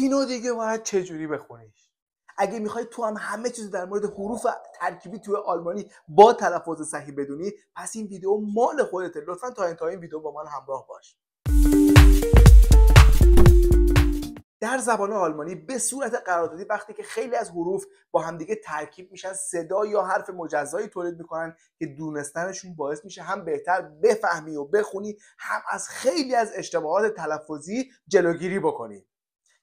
اینو دیگه باید چجوری بخونیش؟ اگه میخوای تو هم همه چیز در مورد حروف ترکیبی توی آلمانی با تلفظ صحیح بدونی، پس این ویدیو مال خودته. لطفا تا انتهای این ویدیو با من همراه باش. در زبان آلمانی به صورت قراردادی وقتی که خیلی از حروف با همدیگه ترکیب میشن، صدا یا حرف مجزایی تولید میکنن که دونستنشون باعث میشه هم بهتر بفهمی و بخونی، هم از خیلی از اشتباهات تلفظی جلوگیری بکنی.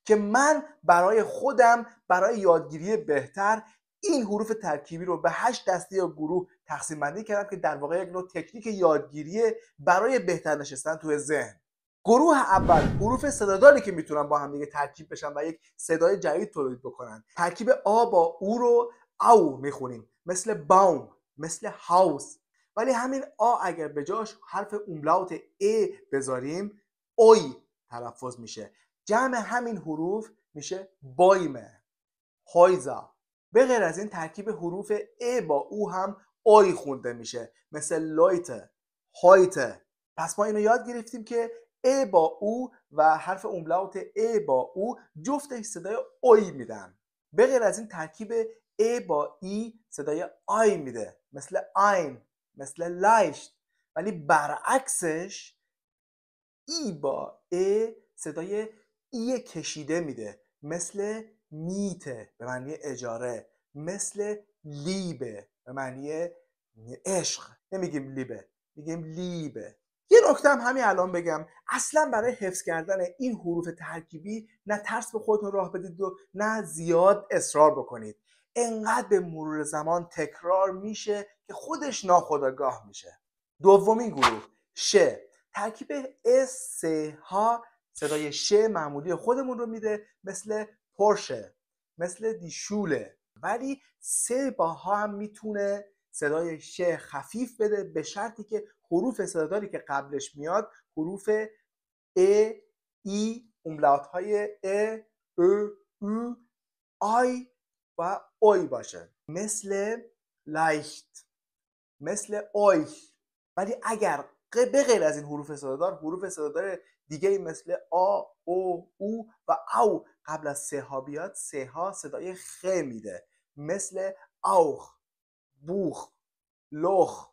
که من برای خودم برای یادگیری بهتر این حروف ترکیبی رو به 8 دسته یا گروه تقسیم بندی کردم که در واقع یک نوع تکنیک یادگیری برای بهتر نشستن توی ذهن. گروه اول حروف صداداری که میتونن با هم دیگه ترکیب بشن و یک صدای جدید تولید بکنن. ترکیب آ با او رو او میخونیم، مثل باوم، مثل هاوس. ولی همین آ اگر به جاش حرف اوملاوت ا بذاریم، اوی تلفظ میشه. جمع همین حروف میشه بایمه، هایزا. به غیر از این ترکیب حروف ا با او هم اوی خونده میشه، مثل لایته، هایته. پس ما اینو یاد گرفتیم که ا با او و حرف اوملاوت ا با او جفتش صدای اوی میدن. به غیر از این ترکیب ا با ای صدای آی میده، مثل این، مثل لایشت. ولی برعکسش ای با ا صدای ای کشیده میده، مثل میته به معنی اجاره، مثل لیبه به معنی عشق. نمیگیم لیبه، میگیم لیبه. یه نکته هم همین الان بگم، اصلا برای حفظ کردن این حروف ترکیبی نه ترس به خودتون راه بدید و نه زیاد اصرار بکنید. انقدر به مرور زمان تکرار میشه که خودش ناخودآگاه میشه. دومین گروه ش. ترکیب اس ها صدای ش معمولی خودمون رو میده، مثل پورشه، مثل دیشوله. ولی سه با ها هم میتونه صدای ش خفیف بده، به شرطی که حروف صداداری که قبلش میاد حروف ا، ای، اوملاوت های ا، او، آی و اوی باشه، مثل لایشت، مثل اویش. ولی اگر به غیر از این حروف صدادار دیگه مثل آ، او، و او قبل از سه ها بیاد، سه ها صدای خ میده، مثل اوخ، بوخ، لخ.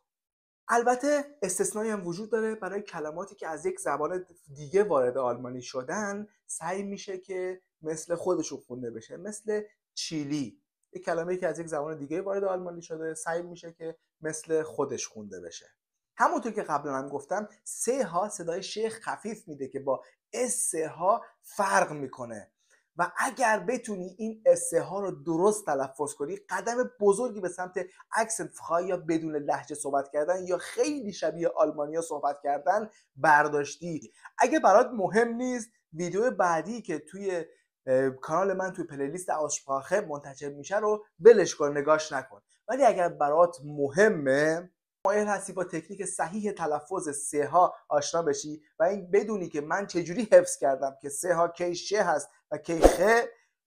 البته استثنایی هم وجود داره. برای کلماتی که از یک زبان دیگه وارد آلمانی شدن سعی میشه که مثل خودشون خونده بشه، مثل چیلی. یک کلمه‌ای که از یک زبان دیگه وارد آلمانی شده سعی میشه که مثل خودش خونده بشه. همونطور که قبلا هم گفتم، سه ها صدای ش خفیف میده که با اس ها فرق میکنه و اگر بتونی این اس ها رو درست تلفظ کنی، قدم بزرگی به سمت اکسنت فخای یا بدون لهجه صحبت کردن یا خیلی شبیه آلمانیا صحبت کردن برداشتی. اگه برات مهم نیست، ویدیو بعدی که توی کانال من توی پلیلیست آشپراخه منتشر میشه رو ولش کن، نگاش نکن. ولی اگر برات مهمه، مایل هستی با تکنیک صحیح تلفظ سه ها آشنا بشی و این بدونی که من چجوری حفظ کردم که سه ها کی ش هست و کی خ،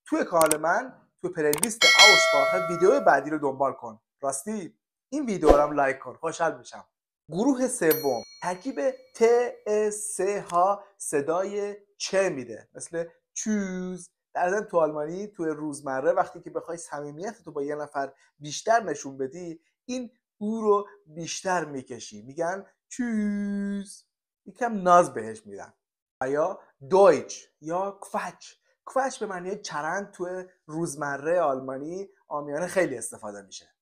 توی کانال من توی پلیلیست آشپراخه ویدیو بعدی رو دنبال کن. راستی این ویدیو رو هم لایک کن، خوشحال میشم. گروه سوم ترکیب ت س ها صدای چ میده، مثل چوز. در ضمن تو آلمانی توی روزمره وقتی که بخوای صمیمیت تو با یه نفر بیشتر نشون بدی، این او رو بیشتر میکشی، میگن چوز، یکم ناز بهش میدن. یا دویچ یا کفچ. کفچ به معنی چرند توی روزمره آلمانی عامیانه خیلی استفاده میشه.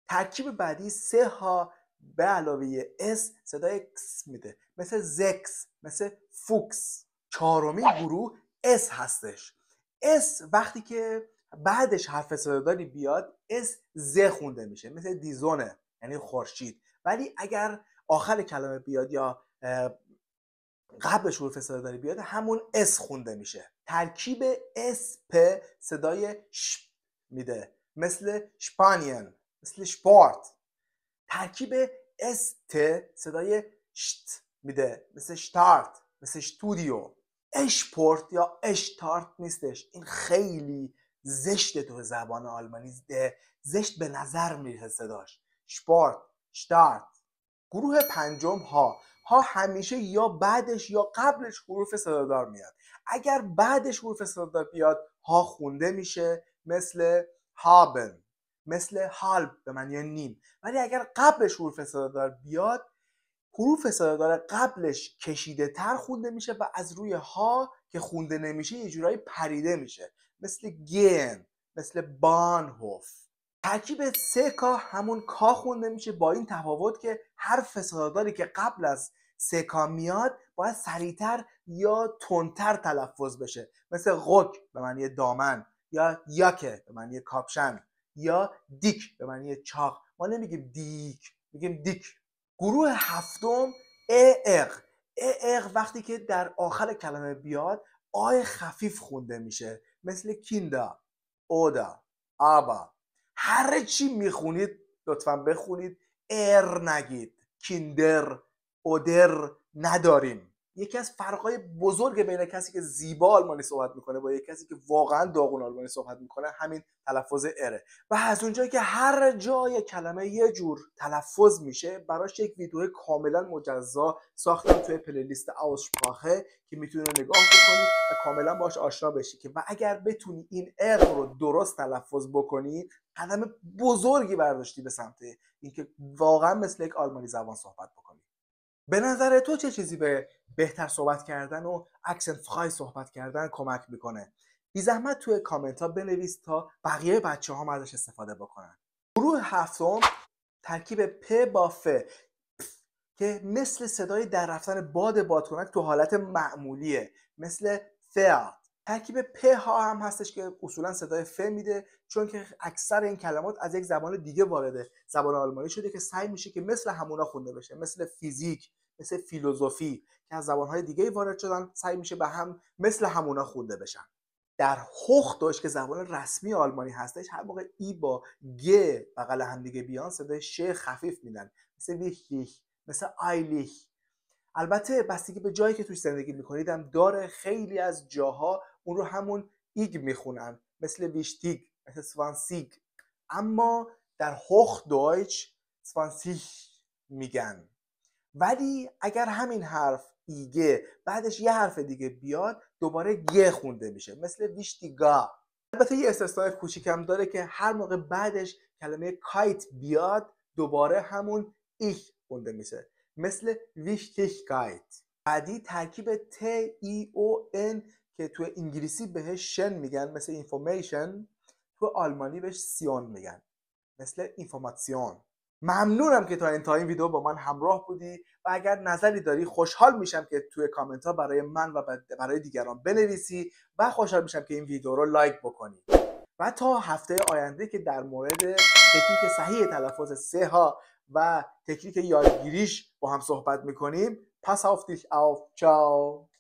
ترکیب بعدی سه ها به علاوه اس صدای کس میده، مثل زکس، مثل فوکس. چهارمین گروه اس هستش. اس وقتی که بعدش حرف صداداری بیاد، اس ز خونده میشه، مثل دیزونه یعنی خورشید. ولی اگر آخر کلمه بیاد یا قبلش حروف صداداری بیاد، همون اس خونده میشه. ترکیب اس پ صدای ش میده، مثل شپانین، مثل شپورت. ترکیب است صدای شت میده، مثل شتارت، مثل استودیو. اشپورت یا اشتارت نیستش، این خیلی زشته تو زبان آلمانی، زشت به نظر میره صداش. شپورت، شتارت. گروه پنجم ها ها همیشه یا بعدش یا قبلش حروف صدادار میاد. اگر بعدش حروف صدادار بیاد ها خونده میشه مثل هابن، مثل هالب به معنی نیم. ولی اگر قبلش حروف صدادار بیاد حروف صدادار قبلش کشیده تر خونده میشه و از روی ها که خونده نمیشه یه جورایی پریده میشه مثل گن، مثل بانهوف. ترکیب سه کا همون کا خونده میشه با این تفاوت که حرف صداداری که قبل از سه کا میاد باید سریعتر یا تندتر تلفظ بشه مثل غک به معنی دامن یا یاکه به معنی کاپشن یا دیک به معنی چاق. ما نمیگیم دیک، میگیم دیک. گروه هفتم اق. اق وقتی که در آخر کلمه بیاد آی خفیف خونده میشه مثل کیندا، اودا، آبا. هر چی میخونید لطفا بخونید نگید. کیندر، اودر نداریم. یکی از فرقای بزرگ بین کسی که زیبا آلمانی صحبت میکنه با یک کسی که واقعا داغون آلمانی صحبت میکنه همین تلفظ اره. و از اونجایی که هر جای کلمه یه جور تلفظ میشه براش یک ویدیو کاملا مجزا ساختم توی پلیلیست آوسپراخه که میتونی نگاه بکنی و کاملا باش آشنا بشی که و اگر بتونی این رو درست تلفظ بکنی قدم بزرگی برداشتی به سمت اینکه واقعا مثل یک آلمانی زبان صحبت بکنی. به نظر تو چه چیزی به بهتر صحبت کردن و اکسنت فرای صحبت کردن کمک میکنه؟ بی زحمت توی کامنت ها بنویس تا بقیه بچه ها ازش استفاده بکنن. گروه هفتم ترکیب پ با ف که مثل صدای در رفتن باد بادکنک تو حالت معمولیه مثل فیات. ترکیب پ ها هم هستش که اصولا صدای ف میده چون که اکثر این کلمات از یک زبان دیگه وارد زبان آلمانی شده که سعی میشه که مثل همونا خونده بشه مثل فیزیک، مثل فیلوزوفی که از زبانهای دیگه وارد شدن سعی میشه به هم مثل همونا خونده بشن. در هوختویچ که زبان رسمی آلمانی هستش هر موقع ای با گ بغل هم دیگه بیان صدای ش خفیف میدن مثل ویشلیش، مثل آیلیش. البته بستگی به جایی که توش زندگی میکنید هم داره. خیلی از جاها اون رو همون ایگ میخونن مثل ویشتیگ، مثل سوانسیگ. اما در هوختویچ سوانسیش میگن. ولی اگر همین حرف ایگه بعدش یه حرف دیگه بیاد دوباره گ خونده میشه مثل ویشتیگا. البته یه استثناء کوچیکم داره که هر موقع بعدش کلمه کایت بیاد دوباره همون ایش خونده میشه مثل ویشتیگایت. بعدی ترکیب ت ای او ان که تو انگلیسی بهش شن میگن مثل اینفورمیشن، تو آلمانی بهش سیون میگن مثل اینفورماسیون. ممنونم که تا این ویدیو با من همراه بودی و اگر نظری داری خوشحال میشم که توی کامنت ها برای من و برای دیگران بنویسی و خوشحال میشم که این ویدیو رو لایک بکنی. و تا هفته آینده که در مورد تکنیک صحیح تلفظ سه ها و تکنیک یادگیریش با هم صحبت میکنیم. پاس auf dich auf. ciao.